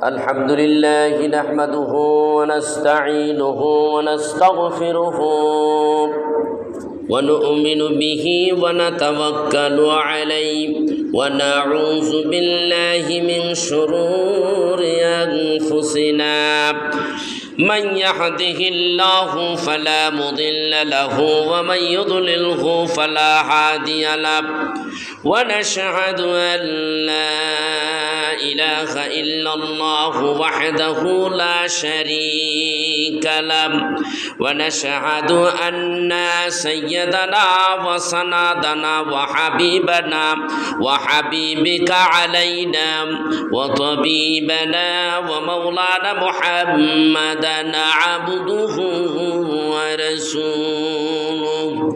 الحمد لله نحمده ونستعينه ونستغفره ونؤمن به ونتوكل عليه ونعوذ بالله من شرور أنفسنا من يهده الله فلا مضل له ومن يضلله فلا هادي له ونشهد أن لا إله إلا الله وحده لا شريك له ونشهد أن سيدنا وسندنا وحبيبنا وحبيبك علينا وطبيبنا ومولانا محمدا عبده ورسوله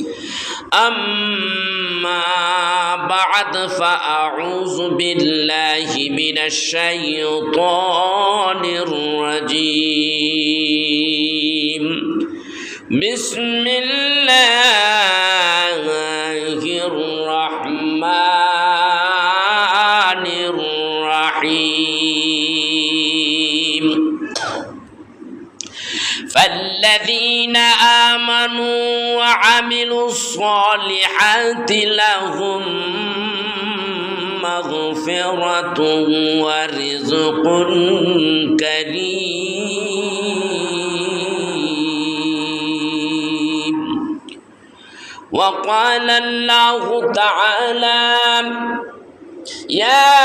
أما بعد فأعوذ بالله من الشيطان الرجيم بسم الله الرحمن الرحيم فالذين آمنوا وعملوا الصالحات لهم مغفرة ورزق كريم وقال الله تعالى يا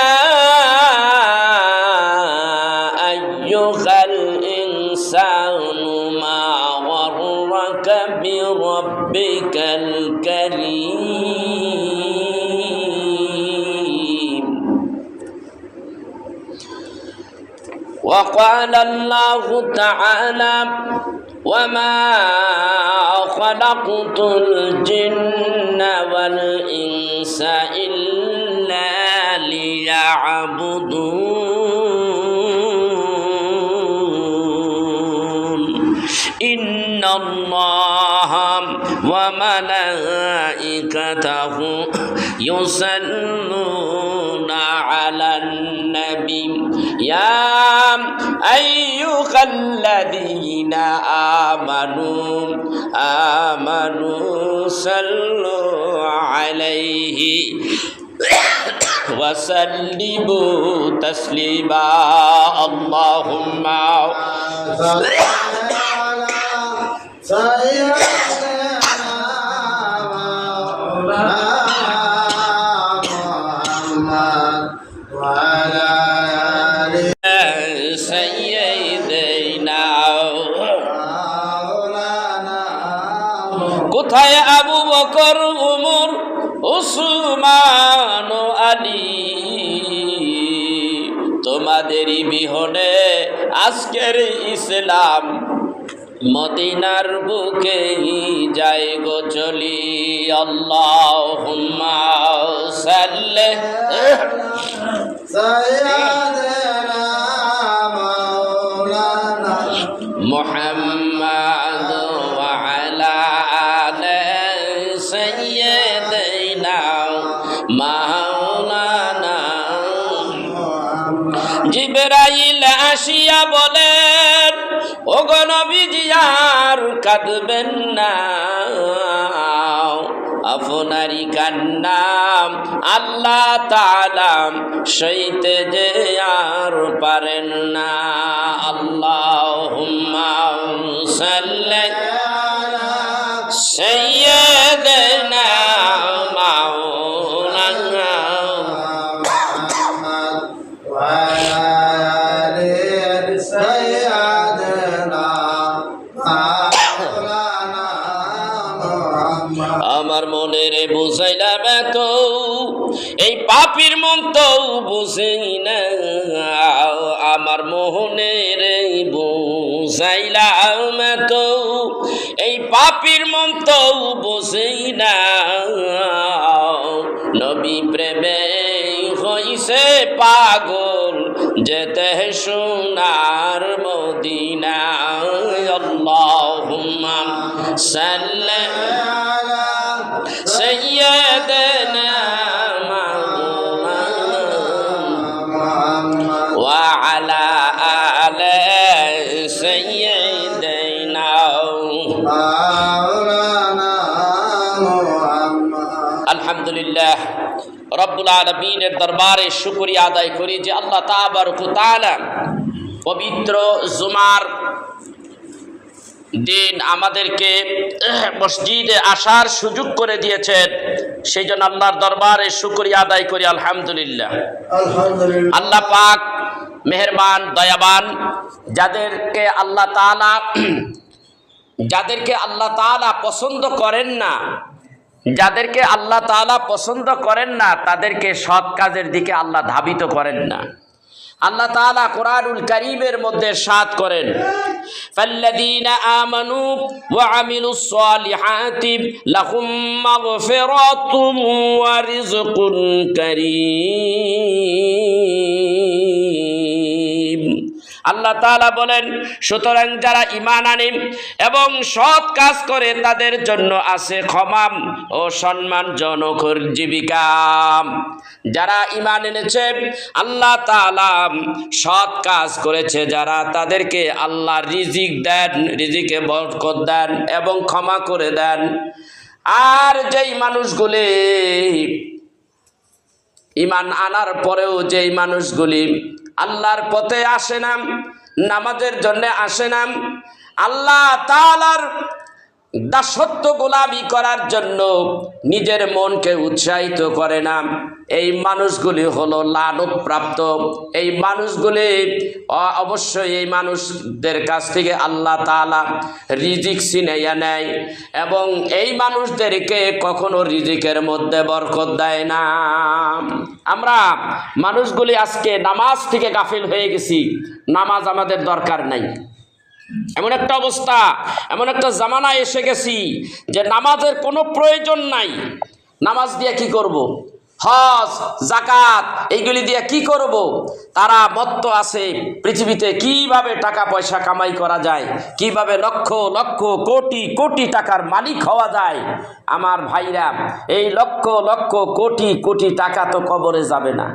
أيها الإنسان ما غرك بربك الكريم وقال الله تعالى وما خلقت الجن والإنس إلا ليعبدون إن الله وملائكته يصلون على النبي يا أيها الذين آمنوا صلوا عليه وسلموا تسليما اللهم صل على سيدنا محمد وعلى آل سيدنا কোথায় আবু বকর উমর উসমান আলী তোমাদেরই বিহনে আজকের ইসলাম মদিনার বুকে যায় গো চলি আল্লাহুম্মা সাল্লি সাইয়্যিদানা মাওলানা মুহাম্মদ ওয়া আলা আলি সাইয়্যিদিনা মাওলানা জিবরাইল আসিয়া বলেন ওগো নবীজি আর কাঁদবেন না আপনারই কান্না আল্লাহ তাআলা সইতে যে আর পারেন না আল্লাহুম্মা সাল্লি আলা সাইয়্যিদিনা মাওলানা মুহাম্মদ ওয়া আলি সাইয়্যিদিনা মাওলানা মুহাম্মদ আমার মনের বুঝাইলাম এত এই পাপীর মন তো বুঝেই না আমার মোহনের বুঝাইলাম এত এই পাপীর মন তো বুঝেই না নবী প্রেমে হইছে পাগল যেতে সোনার মদিনা আল্লাহুম্মা সাল্লি আলা সাইয়্যিদিনা মাওলানা ওয়া আলা রব্বুল আলামিনের দরবারে শুকরিয়া আদায় করি যে আল্লাহ তাবারক ওয়া তাআলা পবিত্র জুমার দিন আমাদেরকে মসজিদে আসার সুযোগ করে দিয়েছেন। সেই জন্য আল্লাহর দরবারে শুকরিয়া আদায় করি আলহামদুলিল্লাহ। আল্লাহ পাক মেহেরবান দয়াবান, যাদেরকে আল্লাহ তাআলা পছন্দ করেন না, তাদেরকে সৎ কাজের দিকে আল্লাহ ধাবিত করেন না। আল্লাহ তাআলা কোরআনুল কারীমের মধ্যে ইরশাদ করেন, ফাল্লাযীনা আমানু ওয়া আমিলুস সালিহাতি লাহুম মাগফিরাতুম ওয়া রিজকুন কারীম। আল্লাহ তাআলা বলেন, সুতরাং যারা ঈমান আনে এবং সৎ কাজ করে তাদের জন্য আছে ক্ষমা ও সম্মানজনক জীবিকা। যারা ঈমান এনেছে, আল্লাহ তাআলা সৎ কাজ করেছে যারা, তাদেরকে আল্লাহ রিজিক দেন, রিজিকে বরকত দেন এবং ক্ষমা করে দেন। আর যেই মানুষগুলি ঈমান আনার পরেও যেই মানুষগুলি আল্লাহর পথে আসে না, নামাজের জন্য আসে না, আল্লাহ তাআলার দাসত্ব গোলামি করার জন্য নিজের মনকে উৎসাহিত করে না, এই মানুষগুলি হলো লানতপ্রাপ্ত। এই মানুষগুলি অবশ্যই এই মানুষদের কাছ থেকে আল্লাহ তাআলা রিজিক ছিনাইয়া নেয় এবং এই মানুষদেরকে কখনো রিজিকের মধ্যে বরকত দেয় না। আমরা মানুষগুলি আজকে নামাজ থেকে গাফিল হয়ে গেছি, নামাজ আমাদের দরকার নাই, এমন একটা অবস্থা, এমন একটা জামানায় এসে গেছি যে নামাজের কোনো প্রয়োজন নাই। নামাজ দিয়ে কি করব? হজ যাকাত এইগুলি দিয়ে কি করব? তারা মত্ত আছে পৃথিবীতে কিভাবে টাকা পয়সা কামাই করা যায়, কিভাবে লক্ষ লক্ষ কোটি কোটি টাকার মালিক হওয়া যায়। আমার ভাইরা, এই লক্ষ লক্ষ কোটি কোটি টাকা তো কবরে যাবে না।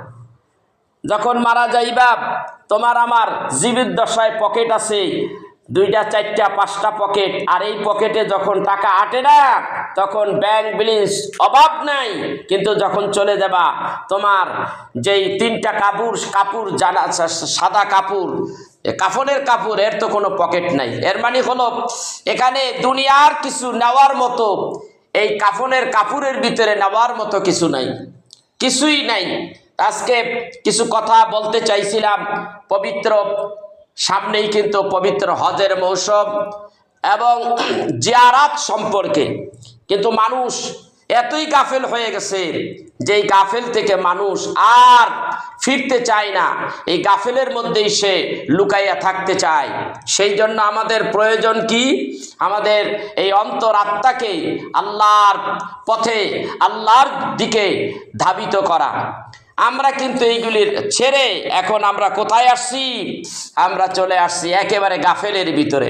যখন মারা যাইবা, তোমার আমার জীবিত দশায় পকেট আছে 2টা 4টা 5টা পকেট, আর এই পকেটে যখন টাকা আটে না তখন ব্যাংক ব্যালেন্স অভাব নাই, কিন্তু যখন চলে যাবা তোমার যেই 3টা কাপড় জানা সাদা কাপড়, কাফনের কাপড়, এর তো কোনো পকেট নাই। এর মানে হলো এখানে দুনিয়ার কিছু নেওয়ার মতো, এই কাফনের কাপড়ের ভিতরে নেওয়ার মতো কিছু নাই, কিছুই নাই। আজকে কিছু কথা বলতে চাইছিলাম পবিত্র, সামনেই কিন্তু পবিত্র হজের মৌসুম এবং জিয়ারাত সম্পর্কে, কিন্তু মানুষ এতই গাফেল হয়ে গেছে যে এই গাফেল থেকে মানুষ আর ফিরতে চায় না, এই গাফেলের মধ্যেই সে লুকাইয়া থাকতে চায়। সেই জন্য আমাদের প্রয়োজন কি? আমাদের এই অন্তরাত্মাকে আল্লাহর পথে, আল্লাহর দিকে ধাবিত করা। আমরা কিন্তু এইগুলির ছেড়ে এখন আমরা কোথায় আসছি? আমরা চলে আসছি একেবারে গাফেলের ভিতরে।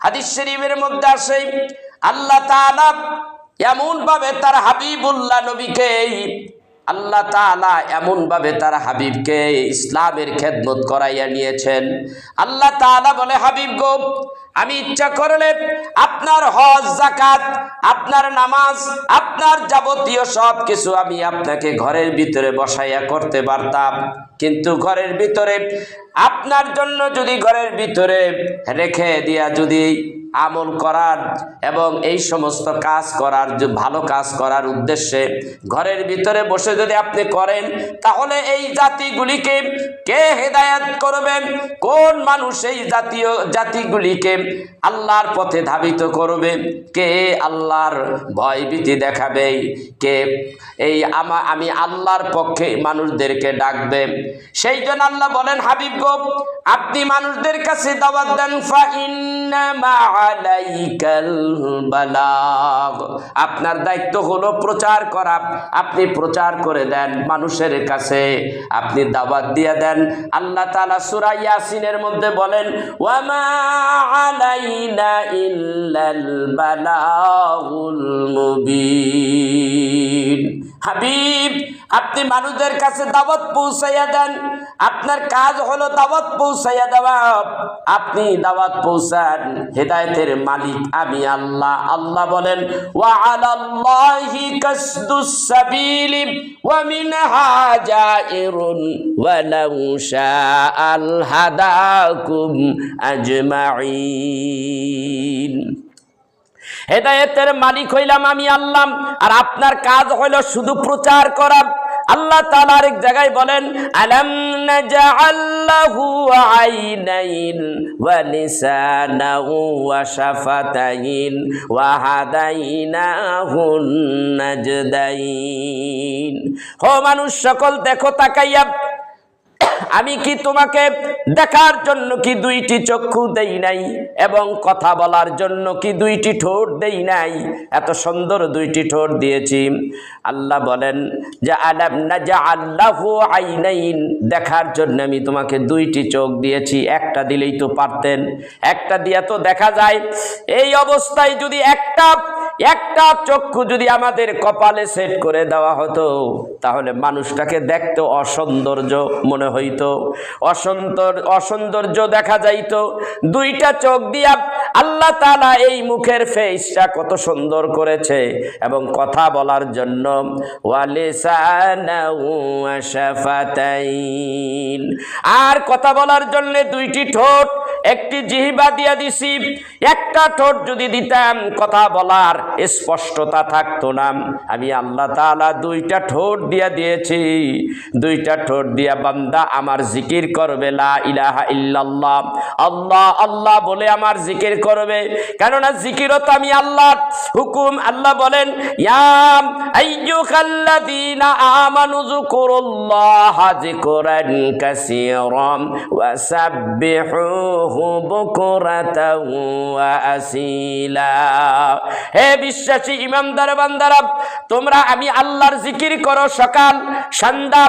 হাদিস শরীফের মধ্যে আসে আল্লাহ তাআলা এমন ভাবে তার হাবিবুল্লাহ নবীকে, আল্লাহ তাআলা এমন ভাবে তার হাবিবকে ইসলামের খেদমত করাইয়া নিয়েছেন। আল্লাহ তাআলা বলে, হাবিব গো, আমি ইচ্ছা করলে আপনার হজ যাকাত, আপনার নামাজ, আপনার যাবতীয় সব কিছু আমি আপনাকে ঘরের ভিতরে বসাইয়া করতে পারতাম, কিন্তু ঘরের ভিতরে আপনার জন্য যদি ঘরের ভিতরে রেখে দিয়া যদি আমল করার এবং এই সমস্ত কাজ করার, ভালো কাজ করার উদ্দেশ্যে ঘরের ভিতরে বসে যদি আপনি করেন, তাহলে এই জাতিগুলিকে কে হেদায়েত করবেন? কোন মানুষ এই জাতিগুলিকে আল্লাহর পথে ধাবিত করবে? কে আল্লাহর ভয় ভীতি দেখাবে? কে এই আমি আল্লাহর পক্ষে মানুষদেরকে ডাকবে? সেই জন্য আল্লাহ বলেন, হাবিব গো, আপনি মানুষদের কাছে দাওয়াত দেন, ফা ইন্নামা আলাইকাল বালাগ, আপনার দায়িত্ব হলো প্রচার করা। আপনি প্রচার করে দেন মানুষের কাছে, আপনি দাওয়াত দিয়ে দেন। আল্লাহ তাআলা সূরা ইয়াসিনের মধ্যে বলেন, ওয়া মা আলাইনা ইল্লাল বালাগুল মুবিন। হাবিব, আপনি মানুষদের কাছে দাওয়াত পৌঁছাইয়া দেন, আপনার কাজ হলো দাওয়াত পৌঁছাইয়া দেওয়া। আপনি দাওয়াত পৌঁছান, হেদায়েতের মালিক আমি আল্লাহ। আল্লাহ বলেন ওয়া আলাল্লাহি কাসদুস সাবিলি ওয়া মিনহা জাইরুন ওয়া লাউ শাআল হাদাকুম আজমাইন। হেদায়েতের মালিক হইলাম আমি আল্লাহ, আর আপনার কাজ হইল শুধু প্রচার করা। আল্লাহ তাআলা আরেক জায়গায় বলেন আলাম নাজআল লাহু আইনাইন ওয়া লিসানাহু ওয়া শাফাতাইন ওয়া হাদাইনাহুন নাজদাইন। ও মানুষ সকল দেখো তাকাইয়া, আমি কি তোমাকে দেখার জন্য কি দুইটি চক্ষু দেই নাই, এবং কথা বলার জন্য কি দুইটি ঠোঁট দেই নাই? এত সুন্দর দুইটি ঠোঁট দিয়েছি। আল্লাহ বলেন যে আলাম নাজআল লাহু আইনাইন, দেখার জন্য আমি তোমাকে দুইটি চোখ দিয়েছি। একটা দিলেই তো পারতেন, একটা দিয়া তো দেখা যায়। এই অবস্থায় যদি একটা চক্ষু যদি আমাদের কপালে সেট করে দেওয়া হতো, তাহলে মানুষটাকে দেখতে অসৌন্দর্য মনে হইতো, অসৌন্দর্য দেখা যাইতো। দুইটা চোখ দিয়া আল্লাহ তাআলা এই মুখের ফেসটা কত সুন্দর করেছে, এবং কথা বলার জন্য ওয়া লিসানাহু ওয়া শাফাতাইন, আর কথা বলার জন্য দুইটি ঠোঁট, একটি জিহ্বা দিয়া দিছি। একটা ঠোঁট যদি দিতাম, কথা বলার স্পষ্টতা থাকতো না। আমি আল্লাহ তাআলা দুইটা ঠোঁট দিয়া দিয়েছি। দুইটা ঠোঁট দিয়া বান্দা আমার জিকির করবে, লা ইলাহা ইল্লাল্লাহ, আল্লাহ আল্লাহ বলে আমার জিকির করবে। কেননা জিকিরও তো আমি আল্লাহর হুকুম। আল্লাহ বলেন ইয়া আইয়ুহাল্লাযীনা আমানু যকুরুল্লাহা যিকরান কাসীরান ওয়া সাব্বিহুহু বুকরাতাও ওয়া আসীলা। হে বিশ্বাসী ইমানদার বান্দারা, তোমরা আমি আল্লাহর জিকির করো সকাল সন্ধ্যা।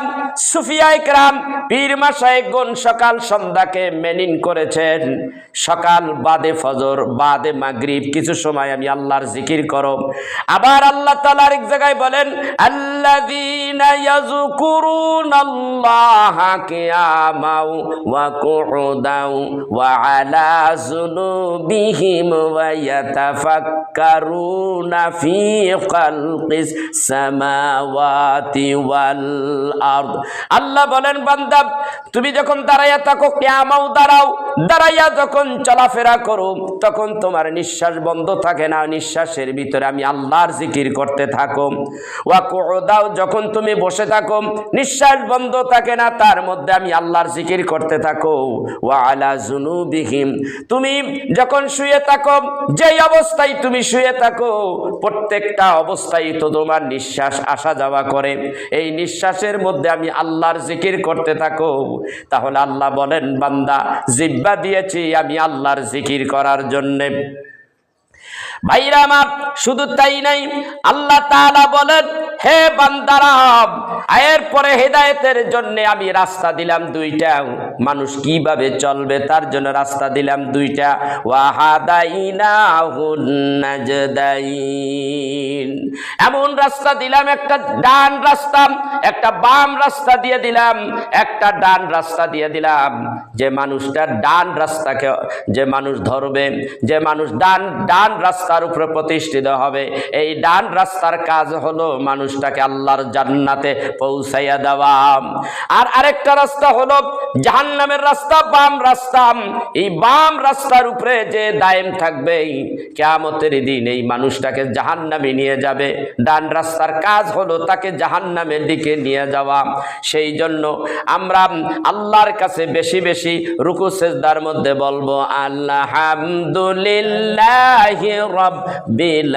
সুফিয়ায়ে কেরাম পীর মাশায়েখগণ সকাল সন্ধ্যাকে মেনিন করেছেন। সকাল বাদে ফজর বাদে মাগরিব কিছু সময় আমি আল্লাহর জিকির করো। আবার আল্লাহ তাআলা আরেক জায়গায় বলেন আল্লাযীনা ইয়াযকুরুনাল্লাহা কিয়ামাও ওয়া কুউদাও ওয়া আলা যুনুবিহিম ওয়া ইয়াতাফাক্কারুনা ফি খালকিস সামাওয়াতি ওয়াল আরদ। আল্লাহ বলেন বান্দা, তুমি যখন দাঁড়াইয়া থাকো, কিয়ামাও দাঁড়াও, দাঁড়াইয়া যখন চলাফেরা করো, তখন তোমার নিঃশ্বাস বন্ধ থাকে না, নিঃশ্বাসের ভিতরে আমি আল্লাহর জিকির করতে থাকো। ওয়া কুউদাও, যখন তুমি বসে থাকো, নিঃশ্বাস বন্ধ থাকে না, তার মধ্যে আমি আল্লাহর জিকির করতে থাকো। ওয়া আলা যুনুবিহিম, তুমি যখন শুয়ে থাকো, যেই অবস্থায় তুমি শুয়ে থাকো, প্রত্যেকটা অবস্থায় তো তোমার নিঃশ্বাস আসা যাওয়া করে, এই নিঃশ্বাসের মধ্যে আমি আল্লাহর জিকির করতে থাকো। তাহলে আল্লাহ বলেন বান্দা, জিহ্বা দিয়েছি আমি আল্লাহর জিকির করার জন্যে। ভাইরা আমার, শুধু তাই নাই, আল্লাহ তাআলা বলেন হে বান্দারা, এরপরে হেদায়েতের জন্য আমি রাস্তা দিলাম দুইটা। মানুষ কিভাবে চলবে তার জন্য রাস্তা দিলাম দুইটা। ওয়া হাদাইনাহুন নাজদাইন, এমন রাস্তা দিলাম, একটা ডান রাস্তা একটা বাম রাস্তা দিয়ে দিলাম, একটা ডান রাস্তা দিয়ে দিলাম। যে মানুষটা ডান রাস্তাকে যে মানুষ ধরবে, যে মানুষ ডান রাস্তার উপরে প্রতিষ্ঠিত হবে, এই ডান রাস্তার কাজ হলো মানুষটাকে আল্লাহর জান্নাতে পৌঁছাইয়া দেওয়া। আর আরেকটা রাস্তা হলো জাহান্নামের রাস্তা, বাম রাস্তা। এই বাম রাস্তার উপরে যে দায়েম থাকবে, কিয়ামতের দিন এই মানুষটাকে জাহান্নামে নিয়ে যাবে। ডান রাস্তার কাজ হলো তাকে জাহান্নামের দিকে নিয়ে যাওয়া। সেই জন্য আমরা আল্লাহর কাছে বেশি বেশি রুকু সিজদার মধ্যে বলবো আলহামদুলিল্লাহি রাব্বিল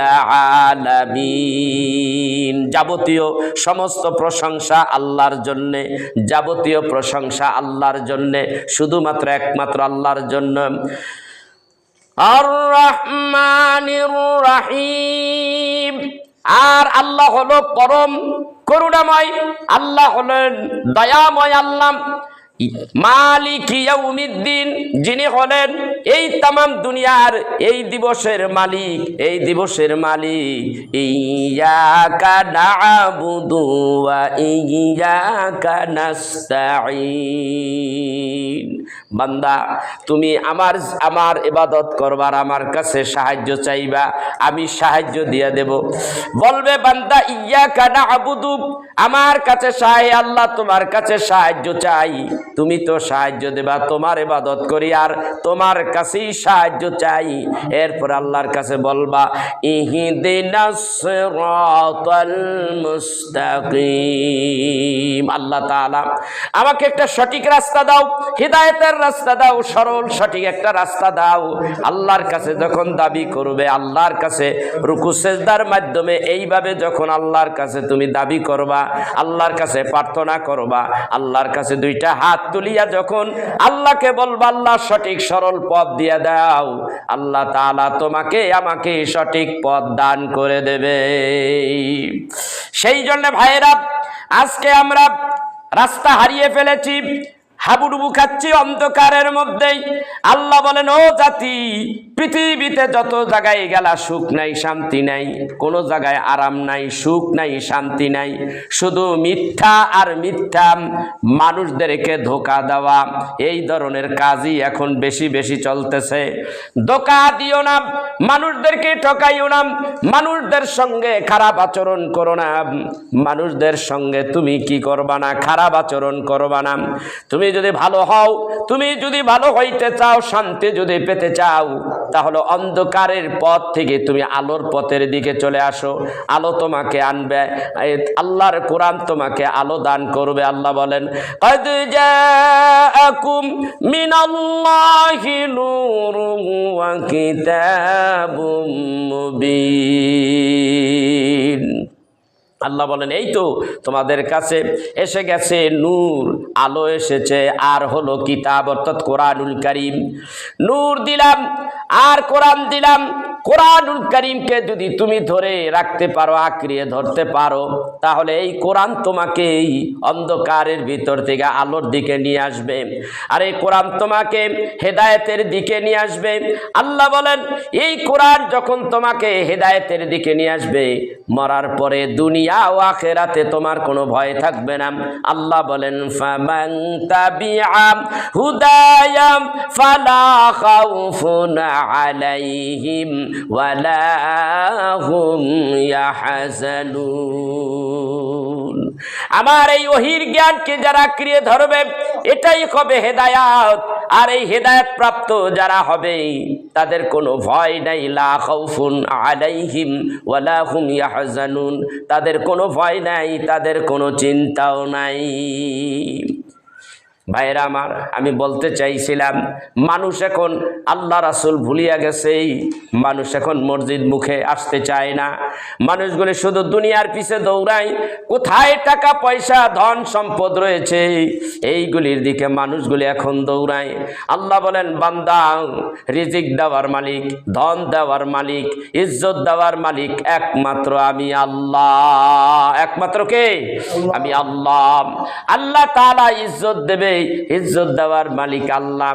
আলামিন। যাবতীয় সমস্ত প্রশংসা আল্লাহর জন্যে, যাবতীয় প্রশংসা আল্লাহর জন্যে, শুধুমাত্র একমাত্র আল্লাহর জন্য। আর রহমানির রহিম, আর আল্লাহ হলো পরম করুণাময়, আল্লাহ হলেন দয়াময়। আল্লাহ মালিক ইয়াউমিদ্দিন, যিনি হলেন এই তামাম দুনিয়ার এই দিবসের মালিক, এই দিবসের মালিক। ইয়্যাকা না'বুদু ওয়া ইয়্যাকা নাস্তাঈন। বান্দা তুমি আমার ইবাদত করবার, আমার কাছে সাহায্য চাইবা, আমি সাহায্য দিয়ে দেব। বলবে বান্দা ইয়্যাকা না'বুদু, আমার কাছে সাহায্য, আল্লাহ তোমার কাছে সাহায্য চাই, তুমি তো সাহায্য দেবা, তোমার ইবাদত করি আর তোমার কাছেই সাহায্য চাই। এরপর আল্লাহর কাছে বলবা ইহদিনাস সিরাতাল মুস্তাকিম, আল্লাহ তাআলা আমাকে একটা সঠিক রাস্তা দাও, হিদায়াতের রাস্তা দাও, সরল সঠিক একটা রাস্তা দাও। আল্লাহর কাছে যখন দাবি করবে, আল্লাহর কাছে রুকু সেজদার মাধ্যমে এইভাবে যখন আল্লাহর কাছে তুমি দাবি করবা, আল্লাহর কাছে প্রার্থনা করবা, আল্লাহর কাছে দুইটা হাত তুলিয়া যখন আল্লাহকে বলবা আল্লাহ সঠিক সরল পথ দিয়ে দাও, আল্লাহ তাআলা তোমাকে আমাকে সঠিক পথ দান করে দেবে। সেই জন্য ভাইয়েরা, আজকে আমরা রাস্তা হারিয়ে ফেলেছি, হাবুডুবু খাচ্ছি অন্ধকারের মধ্যেই। আল্লাহ বলেন ও জাতি, পৃথিবীতে যত জায়গায় গেলা সুখ নাই, শান্তি নাই, কোনো জায়গায় আরাম নাই, সুখ নাই, শান্তি নাই, শুধু মিথ্যা আর মিথ্যা, মানুষদেরকে ধোঁকা দেওয়া, এই ধরনের কাজই এখন বেশি বেশি চলতেছে। ধোঁকা দিও না, মানুষদেরকে ঠকাইও না, মানুষদের সঙ্গে খারাপ আচরণ করো না, মানুষদের সঙ্গে তুমি কি করবা না, খারাপ আচরণ করবা না। তুমি যদি ভালো হও, তুমি যদি ভালো হইতে চাও, শান্তি যদি পেতে চাও, তাহলে অন্ধকারের পথ থেকে তুমি আলোর পথের দিকে চলে আসো। আলো তোমাকে আনবে, আল্লাহর কোরআন তোমাকে আলো দান করবে। আল্লাহ বলেন কদ জাআকুম মিনাল্লাহি নূরুন ওয়া কিতাবুম মুবিন। আল্লাহ বলেন এই তো তোমাদের কাছে এসে গেছে নূর, আলো এসেছে, আর হলো কিতাব অর্থাৎ কোরআনুল কারীম। নূর দিলাম আর কোরআন দিলাম। কোরআনুল কারীমকে যদি তুমি ধরে রাখতে পারো, আঁকড়িয়ে ধরতে পারো, তাহলে এই কোরআন তোমাকে এই অন্ধকারের ভিতর থেকে আলোর দিকে নিয়ে আসবে, আর এই কোরআন তোমাকে হেদায়েতের দিকে নিয়ে আসবে। আল্লাহ বলেন এই কোরআন যখন তোমাকে হেদায়েতের দিকে নিয়ে আসবে, মরার পরে দুনিয়া ও আখিরাতে তোমার কোনো ভয় থাকবে না। আল্লাহ বলেন ফামান তাবিআ হুদায়া ফালা খাউফুন আলাইহিম ওয়ালা হুম ইয়াহজানুন। আমার এই ওহীর জ্ঞানকে যারা আঁকড়িয়ে ধরবে, এটাই হবে হেদায়াত। আর এই হেদায়েত প্রাপ্ত যারা হবে, তাদের কোনো ভয় নাই। লা খাউফুন আলাইহিম ওয়ালা হুম ইয়াহজানুন, তাদের কোনো ভয় নাই, তাদের কোনো চিন্তাও নাই। ভাইরা আমার, আমি বলতে চাইছিলাম, মানুষ এখন আল্লাহ রাসূল ভুলিয়া গেছে, মানুষ এখন মসজিদ মুখে আসতে চায় না। মানুষগুলি শুধু দুনিয়ার পিছে দৌড়ায়, কোথায় টাকা পয়সা ধন সম্পদ রয়েছে এইগুলির দিকে মানুষগুলি এখন দৌড়ায়। আল্লাহ বলেন বান্দা, রিজিক দেওয়ার মালিক, ধন দেওয়ার মালিক, ইজ্জত দেওয়ার মালিক একমাত্র আমি আল্লাহ। একমাত্র কে? আমি আল্লাহ। আল্লাহ তাআলা ইজ্জত দেবে, ইজ্জত দেওয়ার মালিক আল্লাহ।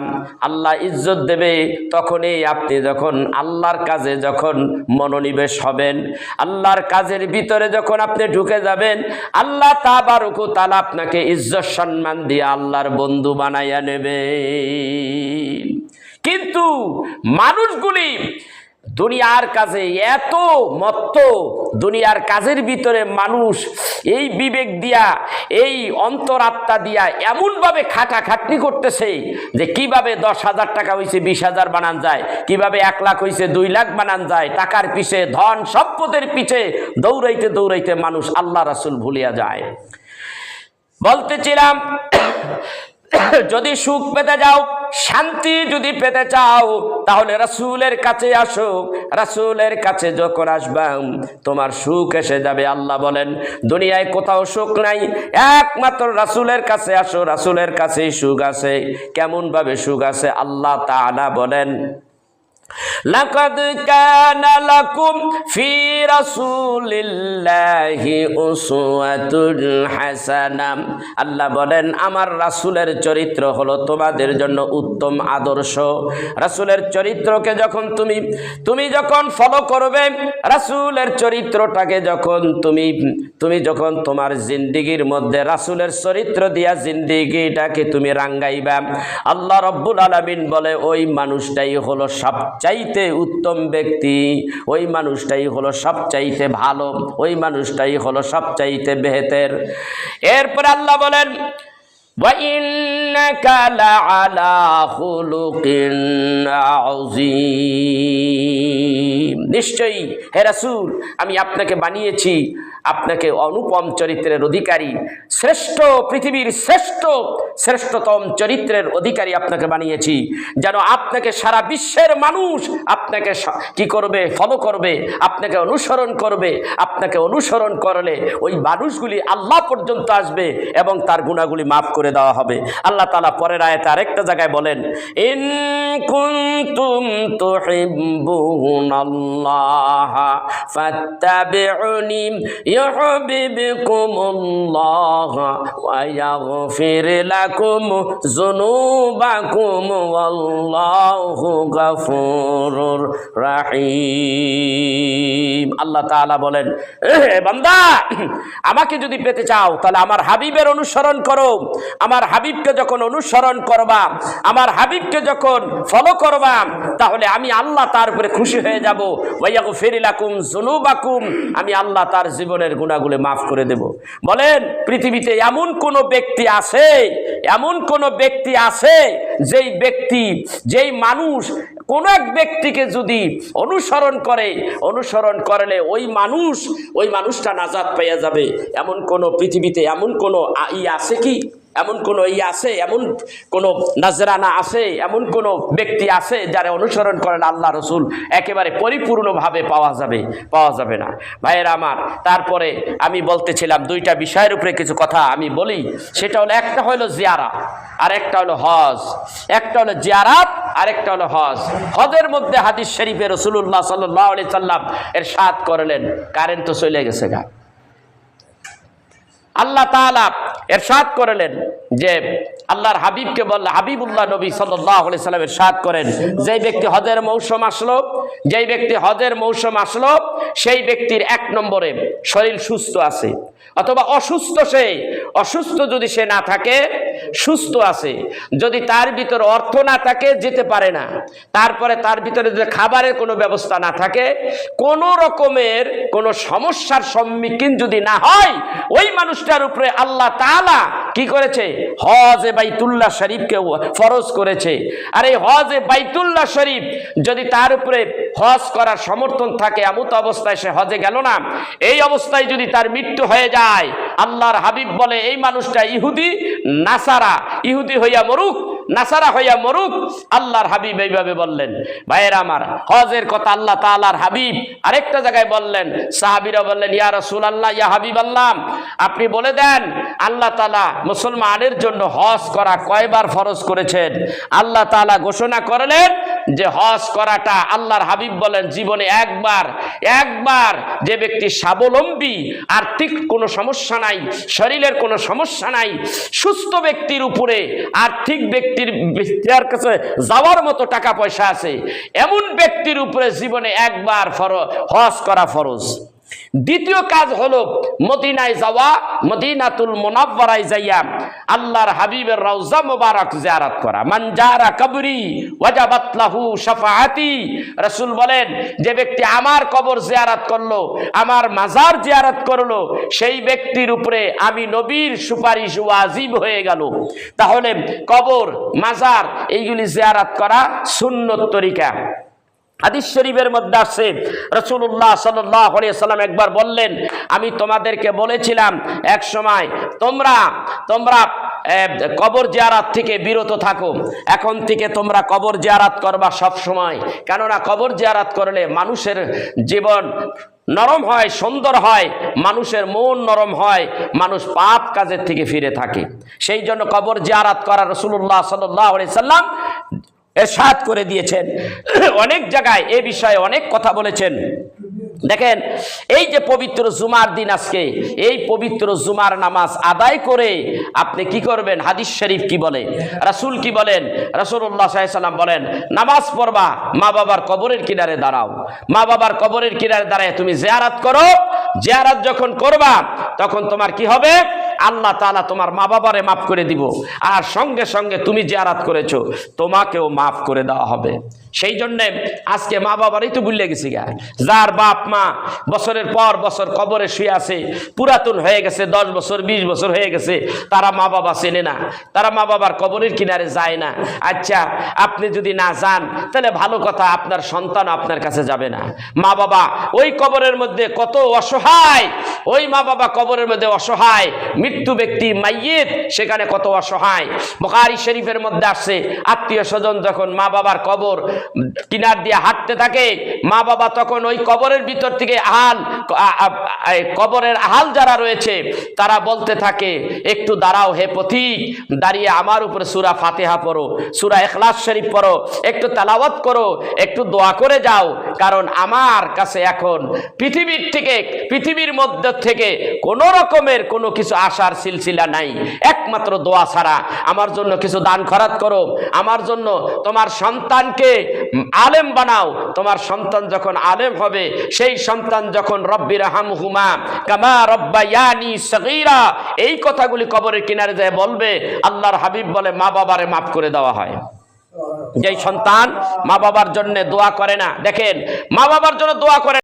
আল্লাহ ইজ্জত দেবে তখনই আপনি যখন আল্লাহর কাজে যখন মনোনিবেশ হবেন, আল্লাহর কাজের ভিতরে যখন আপনি ঢুকে যাবেন, আল্লাহ তাবারক ওয়া তাআলা আপনাকে ইজ্জত সম্মান দিয়ে আল্লাহর বন্ধু বানাইয়া নেবে। কিন্তু মানুষগুলি দুনিয়ার কাজে এত মত্ত, দুনিয়ার কাজের ভিতরে মানুষ এই বিবেক দিয়া, এই অন্তরাত্মা দিয়া এমনভাবে খাটাখাটনি করতেছে যে কিভাবে 10,000 টাকা হয়েছে 20,000 বানান যায়, কিভাবে 1 লাখ হয়েছে 2 লাখ বানান যায়। টাকার পিছে, ধন সম্পদের পিছে দৌড়াইতে দৌড়াইতে মানুষ আল্লাহ রাসূল ভুলিয়া যায়। বলতেছিলাম, যদি সুখ পেতে যাও, শান্তি যদি পেতে চাও, তাহলে রাসূলের কাছে আসো। রাসূলের কাছে যখন আসবা, তোমার সুখ এসে যাবে। আল্লাহ বলেন দুনিয়ায় কোথাও সুখ নাই, একমাত্র রাসূলের কাছে আসো, রাসূলের কাছেই সুখ আছে। কেমন ভাবে সুখ আছে? আল্লাহ তাআলা বলেন লাকাদ কানা লাকুম ফি রাসূলিল্লাহি উসওয়াতুন হাসানাহ। আল্লাহ বলেন আমার রাসূলের চরিত্র হলো তোমাদের জন্য উত্তম আদর্শ। রাসূলের চরিত্রকে যখন তুমি যখন ফলো করবে, রাসূলের চরিত্রটাকে যখন তুমি যখন তোমার জিন্দেগির মধ্যে রাসূলের চরিত্র দিয়া জিন্দেগিটাকে তুমি রাঙ্গাইবা, আল্লাহ রাব্বুল আলামিন বলে ওই মানুষটাই হলো সবচাইতে উত্তম ব্যক্তি, ওই মানুষটাই হলো সবচাইতে ভালো, ওই মানুষটাই হলো সবচাইতে বেহেতের। এরপর আল্লাহ বলেন ওয়া ইন্নাকা লাআলা খুলুকিন আযীম, নিশ্চয়ই হে রাসূল আমি আপনাকে বানিয়েছি, আপনাকে অনুপম চরিত্রের অধিকারী, পৃথিবীর শ্রেষ্ঠতম চরিত্রের অধিকারী আপনাকে বানিয়েছি, যেন আপনাকে সারা বিশ্বের মানুষ আপনাকে কি করবে, ফলো করবে, আপনাকে অনুসরণ করবে। আপনাকে অনুসরণ করলে ওই মানুষগুলি আল্লাহ পর্যন্ত আসবে এবং তার গুনাহগুলি মাফ করে দেওয়া হবে। আল্লাহ তাআলা পরের আয়াতে আরেকটা জায়গায় বলেন ইন কুনতুম তুহিব্বুনাল্লাহ ফাত্তাবিউনি ইউহিব্বুকুমুল্লাহ ওয়া ইয়াগফির লাকুম যুনুবাকুম ওয়াল্লাহু গফুরুর রহিম। আল্লাহ তাআলা বলেন হে বান্দা, আমাকে যদি পেতে চাও তাহলে আমার হাবিবের অনুসরণ করো। আমার হাবিবকে যখন অনুসরণ করবা, আমার হাবিবকে যখন ফলো করবা, তাহলে আমি আল্লাহ তার উপরে খুশি হয়ে যাব। ওয়া ইয়াগফির লাকুম যুনুবাকুম, আমি আল্লাহ তার জীবনের গুনাহগুলো মাফ করে দেব। বলেন পৃথিবীতে এমন কোন ব্যক্তি আছে যেই মানুষ কোন এক ব্যক্তিকে যদি অনুসরণ করলে ওই মানুষটা নাজাত পেয়ে যাবে? এমন কোন পৃথিবীতে এমন কোন আছে কি? এমন কোনো আছে, এমন কোনো নাজরানা আছে, এমন কোনো ব্যক্তি আছে যারা অনুসরণ করেন আল্লাহ রসুল একেবারে পরিপূর্ণভাবে পাওয়া যাবে না। ভাইয়েরা আমার, তারপরে আমি বলতেছিলাম দুইটা বিষয়ের উপরে কিছু কথা আমি বলি। সেটা হলো, একটা হলো জিয়ারা আর একটা হলো হজ। একটা হলো জিয়ারাত আর একটা হলো হজ। হজের মধ্যে হাদিস শরীফে রাসূলুল্লাহ সাল্লাল্লাহু আলাইহি সাল্লাম ইরশাদ করলেন, কারেন্ট তো চলে গেছে গা। আল্লাহ তাআলা ইরশাদ করলেন যে আল্লাহর হাবিবকে বললেন, হাবিবুল্লাহ নবী সাল্লাল্লাহু আলাইহি সাল্লাম ইরশাদ করেন, যেই ব্যক্তি হজের মৌসুম আসলো সেই ব্যক্তির এক নম্বরে শরীর সুস্থ আছে অথবা অসুস্থ যদি সে না থাকে, সুস্থ আছে, যদি তার ভিতর অর্থ না থাকে যেতে পারে না, তারপরে তার ভিতরে যদি খাবারের কোনো ব্যবস্থা না থাকে, কোনো রকমের কোনো সমস্যার সম্মুখীন যদি না হয়, ওই মানুষটার উপরে আল্লাহ তাআলা কি করেছে? হজে বাইতুল্লাহ শরীফকে ফরজ করেছে। আর এই হজে বাইতুল্লাহ শরীফ যদি তার উপরে হজ করার সমর্থন থাকে, এমত অবস্থায় সে হজে গেল না, এই অবস্থায় যদি তার মৃত্যু হয়ে যায়, আল্লাহর হাবিব বলে এই মানুষটা ইহুদি হইয়া মরুক, নাসারা হইয়া মরুক। আল্লাহর হাবিব এইভাবে বললেন। ভাইয়েরা আমার, হজের কথা আল্লাহ তাআলার হাবিব আরেকটা জায়গায় বললেন। সাহাবীরা বললেন, ইয়া রাসূলুল্লাহ, ইয়া হাবিবাল্লাহ, আপনি বলে দেন আল্লাহ তাআলা মুসলমানের জন্য হজ করা কয়বার ফরজ করেছেন? আল্লাহ তাআলা ঘোষণা করলেন যে হজ করাটা, আল্লাহর হাবিব বলেন, জীবনে একবার যে ব্যক্তি স্বাবলম্বী, আর্থিক কোনো সমস্যা নাই, শরীরের কোনো সমস্যা নাই, সুস্থ ব্যক্তির উপরে আর্থিক ব্যক্তির কাছে যাওয়ার মতো টাকা পয়সা আছে, এমন ব্যক্তির উপরে জীবনে একবার হজ করা ফরজ। দ্বিতীয় কাজ হলো মদিনায় যাওয়া, মদিনাতুল মুনাওয়ারায় যাইয়া আল্লাহর হাবিবের রওজা মুবারক জিয়ারত করা। মান জারা কবরি ওয়াজাবাত লাহু শাফাআতি। রাসূল বলেন, যে ব্যক্তি আমার কবর জিয়ারত করলো, আমার মাজার জিয়ারত করলো, সেই ব্যক্তির উপরে আমি নবীর সুপারিশ ওয়াজিব হয়ে গেল। তাহলে কবর, মাজার এইগুলি জিয়ারত করা সুন্নত তরিকা। হাদিস শরীফের মধ্যে আছে, রাসূলুল্লাহ সাল্লাল্লাহু আলাইহি সাল্লাম একবার বললেন, আমি তোমাদেরকে বলেছিলাম এক সময় তোমরা কবর জিয়ারত থেকে বিরত থাকো, এখন থেকে তোমরা কবর জিয়ারত করবা সব সময়। কেননা কবর জিয়ারত করলে মানুষের জীবন নরম হয়, সুন্দর হয়, মানুষের মন নরম হয়, মানুষ পাপ কাজের থেকে ফিরে থাকে। সেই জন্য কবর জিয়ারত করা রাসূলুল্লাহ সাল্লাল্লাহু আলাইহি সাল্লাম ইরশাদ করে দিয়েছেন। অনেক জায়গায় এ বিষয়ে অনেক কথা বলেছেন। দেখেন, এই যে পবিত্র জুমার দিন, আজকে এই পবিত্র জুমার নামাজ আদায় করে আপনি কি করবেন? হাদিস শরীফ কি বলে, রাসূল কি বলেন? রাসূলুল্লাহ সাল্লাল্লাহু আলাইহি সাল্লাম বলেন, নামাজ পড়বা, মা বাবার কবরের কিনারে দাঁড়াও। মা বাবার কবরের কিনারে দাঁড়ায় তুমি জিয়ারত করো। জিয়ারত যখন করবা তখন তোমার কি হবে? আল্লাহ তাআলা তোমার মা বাবারে মাফ করে দিব, আর সঙ্গে সঙ্গে তুমি জিয়ারত করেছো তোমাকেও মাফ করে দেওয়া হবে। সেই জন্যে আজকে মা বাবারই তো ভুলে গেছি গা। যার বাপ মা বছরের পর বছর কবরে শুয়ে আছে, পুরাতন হয়ে গেছে, 10 বছর 20 বছর হয়ে গেছে, তারা মা বাবা চেনে না, তারা মা বাবার কবরের কিনারে যায় না। আচ্ছা, আপনি যদি না যান তাহলে ভালো কথা, আপনার সন্তান আপনার কাছে যাবে না। মা বাবা ওই কবরের মধ্যে কত অসহায়, ওই মা বাবা কবরের মধ্যে অসহায়, মৃত্যু ব্যক্তি মাইয়িত সেখানে কত অসহায়। বুখারী শরীফের মধ্যে আসছে, আত্মীয় স্বজন যখন মা বাবার কবর কিনার দিয়ে হাঁটতে থাকে, মা বাবা তখন ওই কবরের ভিতর থেকে কবরের আহাল যারা রয়েছে তারা বলতে থাকে, একটু দাঁড়াও হে পথিক, দাঁড়িয়ে আমার উপরে সূরা ফাতিহা পড়ো, সূরা ইখলাস শরীফ পড়ো, একটু তেলাওয়াত করো, একটু দোয়া করে যাও, কারণ আমার কাছে এখন পৃথিবীর মধ্যে থেকে কোনো রকমের কোনো কিছু আশার সিলসিলা নাই, একমাত্র দোয়া ছাড়া। আমার জন্য কিছু দান খয়রাত করো, আমার জন্য তোমার সন্তানকে আলেম বানাও। তোমার সন্তান যখন আলেম হবে, সেই সন্তান যখন রব্বিরহামহুমা কামা রব্বায়ানি সগীরা, এই কথাগুলি কবরের কিনারে যায় বলবে, আল্লাহর হাবিব বলে মা বাবারে মাফ করে দেওয়া হয়। যেই সন্তান মা বাবার জন্য দোয়া করে না, দেখেন মা বাবার জন্য দোয়া করে